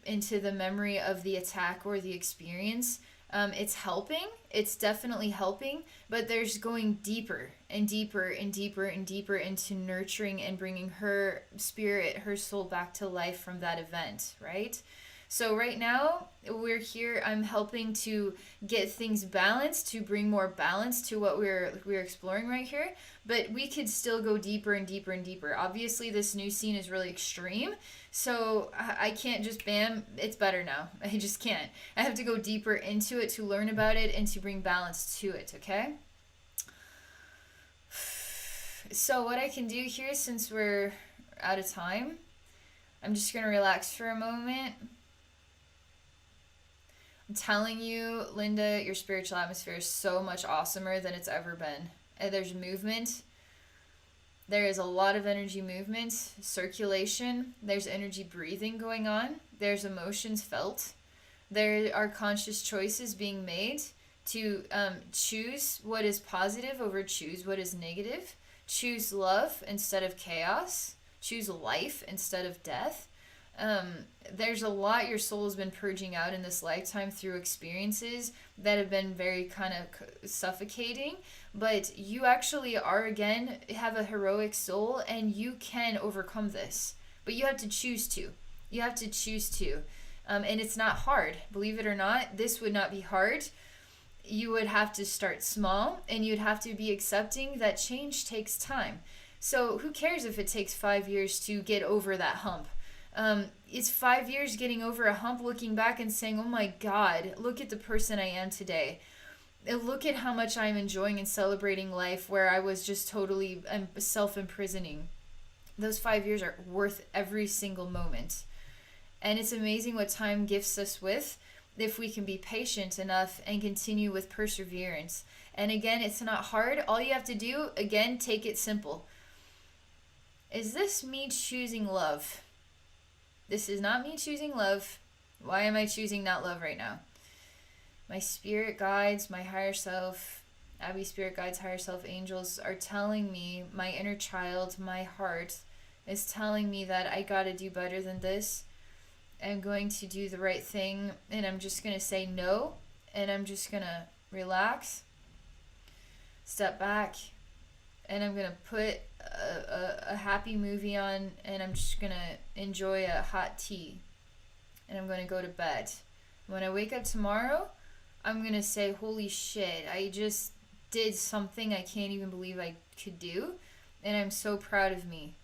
into the memory of the attack or the experience. It's helping. It's definitely helping, but there's going deeper and deeper and deeper and deeper into nurturing and bringing her spirit, her soul back to life from that event, right? So right now we're here. I'm helping to get things balanced, to bring more balance to what we're exploring right here. But we could still go deeper and deeper and deeper. Obviously, this new scene is really extreme, so I can't just bam. It's better now. I just can't. I have to go deeper into it to learn about it and to bring balance to it. Okay. So what I can do here, since we're out of time, I'm just gonna relax for a moment. I'm telling you, Linda, your spiritual atmosphere is so much awesomer than it's ever been. There's movement. There is a lot of energy movement, circulation. There's energy breathing going on. There's emotions felt. There are conscious choices being made to choose what is positive over choose what is negative. Choose love instead of chaos. Choose life instead of death. There's a lot your soul has been purging out in this lifetime through experiences that have been very kind of suffocating, but you actually are, again, have a heroic soul and you can overcome this, but you have to choose to. You have to choose to. And it's not hard. Believe it or not, this would not be hard. You would have to start small and you'd have to be accepting that change takes time. So who cares if it takes 5 years to get over that hump? It's 5 years getting over a hump, looking back and saying, oh my God, look at the person I am today. Look at how much I'm enjoying and celebrating life where I was just totally self-imprisoning. Those 5 years are worth every single moment. And it's amazing what time gifts us with if we can be patient enough and continue with perseverance. And again, it's not hard. All you have to do, again, take it simple. Is this me choosing love? This is not me choosing love. Why am I choosing not love right now? My spirit guides, my higher self, Abbey spirit guides, higher self, angels are telling me, my inner child, my heart is telling me that I gotta do better than this. I'm going to do the right thing, and I'm just gonna say no, and I'm just gonna relax, step back, and I'm gonna put a happy movie on, and I'm just gonna enjoy a hot tea, and I'm gonna go to bed. When I wake up tomorrow, I'm gonna say, holy shit, I just did something I can't even believe I could do, and I'm so proud of me.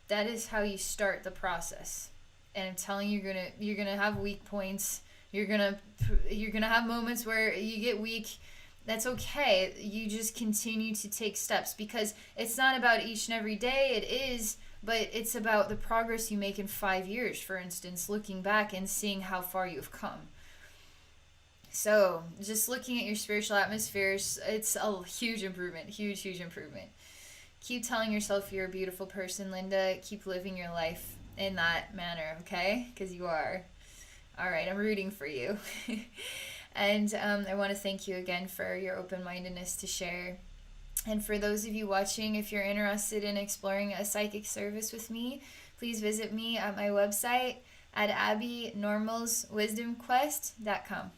That is how you start the process. And I'm telling you, you're gonna have weak points. You're gonna have moments where you get weak. That's okay. You just continue to take steps, because it's not about each and every day. It is, but it's about the progress you make in 5 years, for instance, looking back and seeing how far you've come. So just looking at your spiritual atmospheres, it's a huge improvement, huge improvement. Keep telling yourself you're a beautiful person, Linda. Keep living your life in that manner, okay? Because you are. All right, I'm rooting for you. And I want to thank you again for your open-mindedness to share. And for those of you watching, if you're interested in exploring a psychic service with me, please visit me at my website, at abbeynormalswisdomquest.com.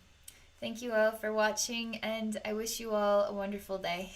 Thank you all for watching, and I wish you all a wonderful day.